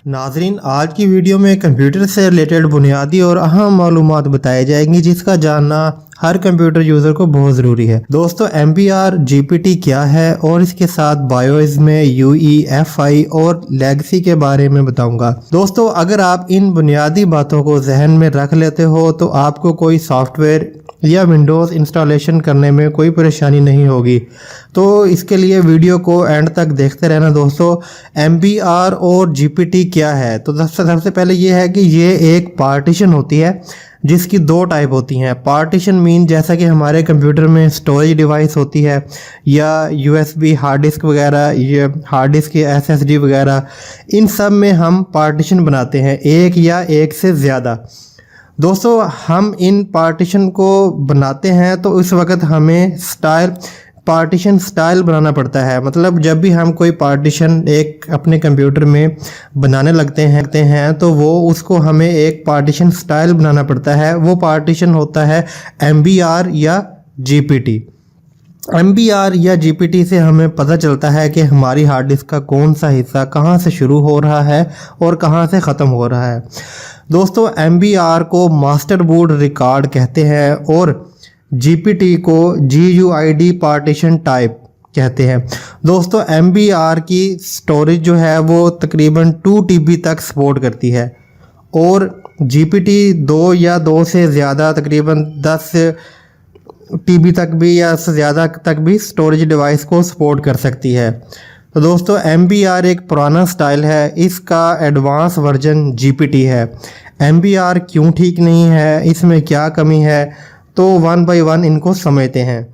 नाजरीन, आज की वीडियो में कंप्यूटर से रिलेटेड बुनियादी और अहम मालूमात बताई जाएंगी जिसका जानना हर कंप्यूटर यूज़र को बहुत ज़रूरी है। दोस्तों, MBR GPT क्या है और इसके साथ बायोस में UEFI और लेगेसी के बारे में बताऊंगा। दोस्तों, अगर आप इन बुनियादी बातों को जहन में रख लेते हो तो आपको कोई सॉफ्टवेयर या विंडोज़ इंस्टॉलेशन करने में कोई परेशानी नहीं होगी। तो इसके लिए वीडियो को एंड तक देखते रहना। दोस्तों, MBR और GPT क्या है? तो सबसे पहले ये है कि ये एक पार्टीशन होती है जिसकी दो टाइप होती हैं। पार्टीशन मीन जैसा कि हमारे कंप्यूटर में स्टोरेज डिवाइस होती है या USB हार्ड डिस्क वगैरह, ये हार्ड डिस्क या SSD वगैरह, इन सब में हम पार्टीशन बनाते हैं, एक या एक से ज़्यादा। दोस्तों, हम इन पार्टीशन को बनाते हैं तो उस वक्त हमें पार्टीशन स्टाइल बनाना पड़ता है। मतलब जब भी हम कोई पार्टीशन एक अपने कंप्यूटर में बनाने लगते हैं तो वो उसको हमें एक पार्टीशन स्टाइल बनाना पड़ता है। वो पार्टीशन होता है MBR या GPT। MBR या GPT से हमें पता चलता है कि हमारी हार्ड डिस्क का कौन सा हिस्सा कहाँ से शुरू हो रहा है और कहाँ से ख़त्म हो रहा है। दोस्तों, MBR को मास्टर बूट रिकॉर्ड कहते हैं और GPT को GUID पार्टीशन टाइप कहते हैं। दोस्तों, MBR की स्टोरेज जो है वो तकरीबन 2 TB तक सपोर्ट करती है और GPT 2 या 2 से ज़्यादा तकरीबन 10 TB तक भी या उससे ज़्यादा तक भी स्टोरेज डिवाइस को सपोर्ट कर सकती है। तो दोस्तों, MBR एक पुराना स्टाइल है, इसका एडवांस वर्जन GPT है। MBR क्यों ठीक नहीं है, इसमें क्या कमी है, तो वन बाय वन इनको समझते हैं।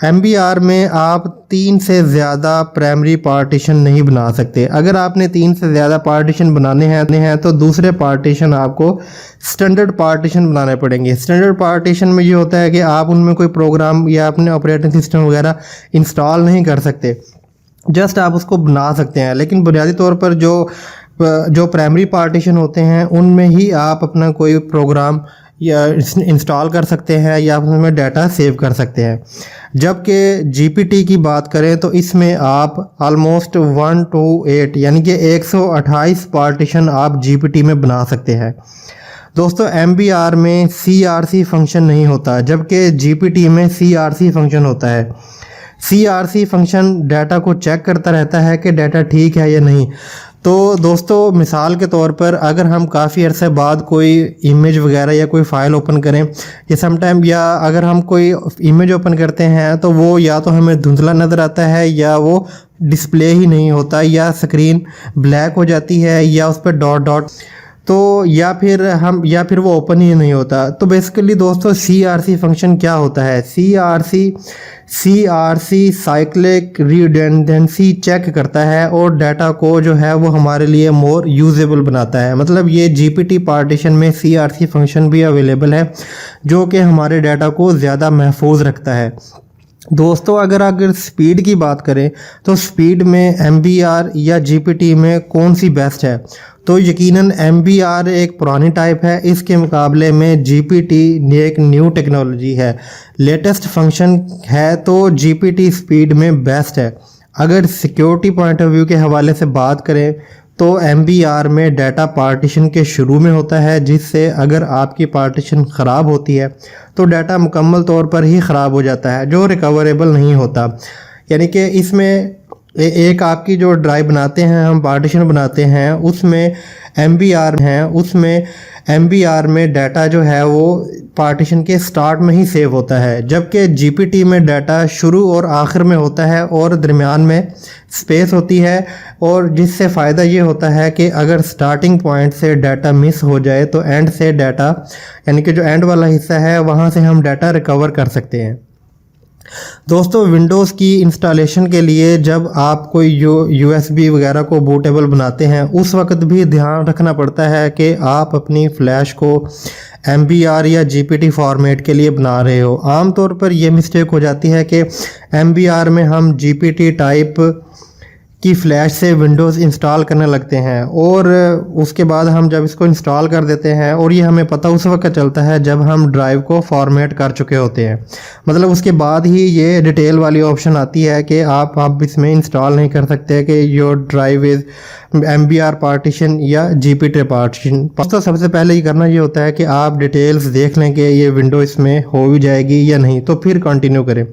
MBR में आप 3 से ज़्यादा प्राइमरी पार्टीशन नहीं बना सकते। अगर आपने 3 से ज़्यादा पार्टीशन बनाने हैं तो दूसरे पार्टीशन आपको स्टैंडर्ड पार्टीशन बनाने पड़ेंगे। स्टैंडर्ड पार्टीशन में ये होता है कि आप उनमें कोई प्रोग्राम या अपने ऑपरेटिंग सिस्टम वगैरह इंस्टॉल नहीं कर सकते, जस्ट आप उसको बना सकते हैं। लेकिन बुनियादी तौर पर जो प्राइमरी पार्टीशन होते हैं उनमें ही आप अपना कोई प्रोग्राम या इंस्टॉल कर सकते हैं या उसमें डाटा सेव कर सकते हैं। जबकि GPT की बात करें तो इसमें आप ऑलमोस्ट 1 to 8 यानी कि 128 पार्टीशन आप GPT में बना सकते हैं। दोस्तों, MBR में CRC फंक्शन नहीं होता जबकि GPT में CRC फंक्शन होता है। CRC फंक्शन डाटा को चेक करता रहता है कि डाटा ठीक है या नहीं। तो दोस्तों, मिसाल के तौर पर अगर हम काफ़ी अरसे बाद कोई इमेज वगैरह या कोई फ़ाइल ओपन करें या अगर हम कोई इमेज ओपन करते हैं तो वो या तो हमें धुंधला नज़र आता है या वो डिस्प्ले ही नहीं होता या स्क्रीन ब्लैक हो जाती है या उस पर डॉट डॉट तो या फिर वो ओपन ही नहीं होता। तो बेसिकली दोस्तों, CRC फंक्शन क्या होता है? CRC साइक्लिक रिडंडेंसी चेक करता है और डाटा को जो है वो हमारे लिए मोर यूजेबल बनाता है। मतलब ये GPT पार्टीशन में CRC फंक्शन भी अवेलेबल है जो कि हमारे डाटा को ज़्यादा महफूज रखता है। दोस्तों, अगर स्पीड की बात करें तो स्पीड में MBR या GPT में कौन सी बेस्ट है? तो यकीनन MBR एक पुरानी टाइप है, इसके मुकाबले में GPT एक न्यू टेक्नोलॉजी है, लेटेस्ट फंक्शन है, तो GPT स्पीड में बेस्ट है। अगर सिक्योरिटी पॉइंट ऑफ व्यू के हवाले से बात करें तो MBR में डाटा पार्टीशन के शुरू में होता है, जिससे अगर आपकी पार्टीशन ख़राब होती है तो डाटा मुकम्मल तौर पर ही ख़राब हो जाता है, जो रिकवरेबल नहीं होता। यानी कि इसमें एक आपकी जो ड्राइव बनाते हैं, हम पार्टीशन बनाते हैं, उसमें MBR में डाटा जो है वो पार्टीशन के स्टार्ट में ही सेव होता है, जबकि GPT में डाटा शुरू और आखिर में होता है और दरमियान में स्पेस होती है। और जिससे फ़ायदा ये होता है कि अगर स्टार्टिंग पॉइंट से डाटा मिस हो जाए तो एंड से डाटा, यानी कि जो एंड वाला हिस्सा है वहाँ से हम डाटा रिकवर कर सकते हैं। दोस्तों, विंडोज़ की इंस्टॉलेशन के लिए जब आप कोई USB वगैरह को बूटेबल बनाते हैं उस वक्त भी ध्यान रखना पड़ता है कि आप अपनी फ़्लैश को MBR या GPT फॉर्मेट के लिए बना रहे हो। आमतौर पर यह मिस्टेक हो जाती है कि MBR में हम GPT टाइप की फ़्लैश से विंडोज़ इंस्टॉल करने लगते हैं और उसके बाद हम जब इसको इंस्टॉल कर देते हैं और ये हमें पता उस वक्त चलता है जब हम ड्राइव को फॉर्मेट कर चुके होते हैं। मतलब उसके बाद ही ये डिटेल वाली ऑप्शन आती है कि आप इसमें इंस्टॉल नहीं कर सकते कि your drive is MBR partition या GPT पार्टीशन। तो सबसे पहले ये करना ये होता है कि आप डिटेल्स देख लें कि ये विंडो इसमें हो भी जाएगी या नहीं, तो फिर कंटिन्यू करें।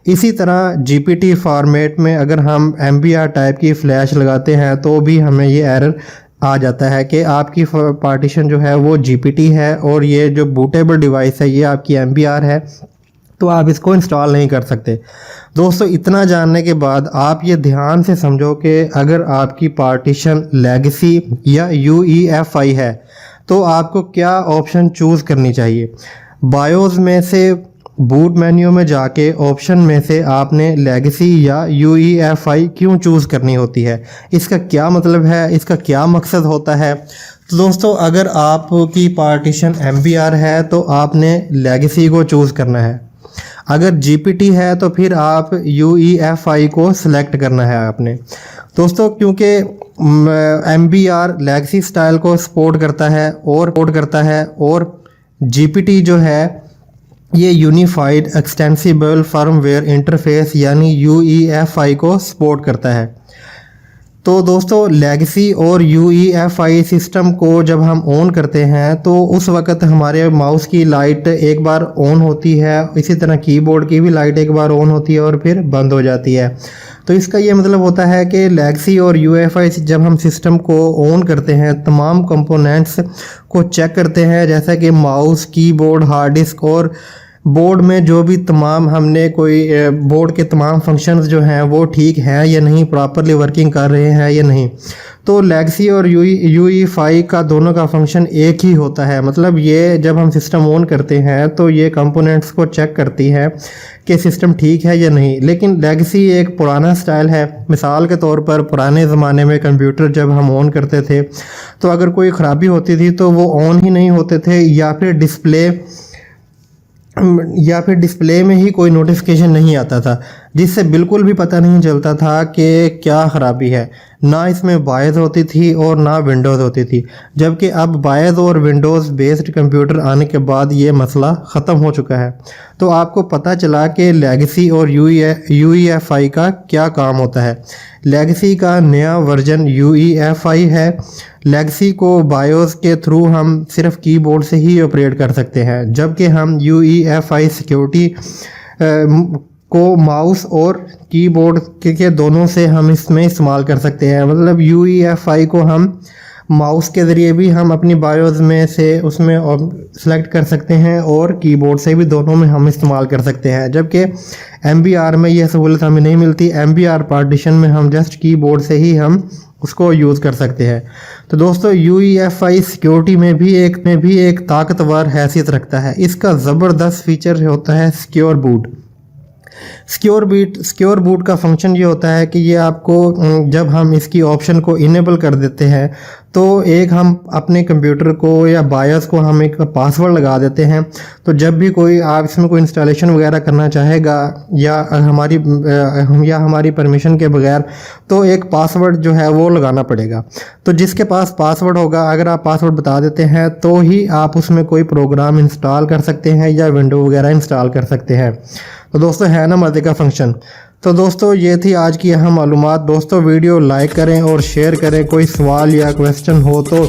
इसी तरह GPT फॉर्मेट में अगर हम MBR टाइप की फ़्लैश लगाते हैं तो भी हमें ये एरर आ जाता है कि आपकी पार्टीशन जो है वो GPT है और ये जो बूटेबल डिवाइस है ये आपकी MBR है, तो आप इसको इंस्टॉल नहीं कर सकते। दोस्तों इतना जानने के बाद आप ये ध्यान से समझो कि अगर आपकी पार्टीशन लेगेसी या UEFI है तो आपको क्या ऑप्शन चूज़ करनी चाहिए। बायोस में से बूट मेन्यू में जाके ऑप्शन में से आपने लेगेसी या UEFI क्यों चूज़ करनी होती है, इसका क्या मतलब है, इसका क्या मकसद होता है। तो दोस्तों अगर आपकी पार्टीशन MBR है तो आपने लेगेसी को चूज़ करना है, अगर GPT है तो फिर आप UEFI को सिलेक्ट करना है आपने। दोस्तों क्योंकि MBR लेगेसी स्टाइल को सपोर्ट करता है और GPT जो है ये यूनिफाइड एक्सटेंसिबल फर्मवेयर इंटरफेस यानी UEFI को सपोर्ट करता है। तो दोस्तों लेगेसी और UEFI सिस्टम को जब हम ऑन करते हैं तो उस वक्त हमारे माउस की लाइट एक बार ऑन होती है, इसी तरह कीबोर्ड की भी लाइट एक बार ऑन होती है और फिर बंद हो जाती है। तो इसका ये मतलब होता है कि लेगेसी और UEFI जब हम सिस्टम को ऑन करते हैं तमाम कंपोनेंट्स को चेक करते हैं, जैसा कि माउस, कीबोर्ड, हार्ड डिस्क और बोर्ड में जो भी तमाम हमने कोई बोर्ड के तमाम फंक्शंस जो हैं वो ठीक हैं या नहीं, प्रॉपरली वर्किंग कर रहे हैं या नहीं। तो लेगेसी और UEFI का दोनों का फंक्शन एक ही होता है। मतलब ये जब हम सिस्टम ऑन करते हैं तो ये कंपोनेंट्स को चेक करती है कि सिस्टम ठीक है या नहीं। लेकिन लेगेसी एक पुराना स्टाइल है। मिसाल के तौर पर पुराने ज़माने में कंप्यूटर जब हम ऑन करते थे तो अगर कोई ख़राबी होती थी तो वो ऑन ही नहीं होते थे या फिर डिस्प्ले में ही कोई नोटिफिकेशन नहीं आता था, जिससे बिल्कुल भी पता नहीं चलता था कि क्या ख़राबी है। ना इसमें बायस होती थी और ना विंडोज़ होती थी, जबकि अब बायस और विंडोज़ बेस्ड कंप्यूटर आने के बाद ये मसला ख़त्म हो चुका है। तो आपको पता चला कि लेगेसी और UEFI का क्या काम होता है। लेगेसी का नया वर्जन UEFI है। लेगेसी को बायोस के थ्रू हम सिर्फ कीबोर्ड से ही ऑपरेट कर सकते हैं, जबकि हम UEFI सिक्योरिटी को माउस और कीबोर्ड के दोनों से हम इसमें इस्तेमाल कर सकते हैं। मतलब UEFI को हम माउस के ज़रिए भी हम अपनी बायोस में से उसमें सेलेक्ट कर सकते हैं और कीबोर्ड से भी दोनों में हम इस्तेमाल कर सकते हैं, जबकि MBR में यह सहूलत हमें नहीं मिलती। MBR पार्टीशन में हम जस्ट कीबोर्ड से ही हम उसको यूज़ कर सकते हैं। तो दोस्तों UEFI सिक्योरिटी में भी एक ताकतवर हैसियत रखता है। इसका ज़बरदस्त फीचर होता है सिक्योर बूट। सिक्योर बूट का फंक्शन ये होता है कि ये आपको जब हम इसकी ऑप्शन को इनेबल कर देते हैं तो एक हम अपने कंप्यूटर को या बायोस को हम एक पासवर्ड लगा देते हैं। तो जब भी कोई आप इसमें कोई इंस्टॉलेशन वगैरह करना चाहेगा या हमारी परमिशन के बगैर, तो एक पासवर्ड जो है वो लगाना पड़ेगा। तो जिसके पास पासवर्ड होगा, अगर आप पासवर्ड बता देते हैं तो ही आप उसमें कोई प्रोग्राम इंस्टॉल कर सकते हैं या विंडो वगैरह इंस्टॉल कर सकते हैं। तो दोस्तों है ना मज़े का फंक्शन। तो दोस्तों ये थी आज की अहम मालूमात। दोस्तों वीडियो लाइक करें और शेयर करें। कोई सवाल या क्वेश्चन हो तो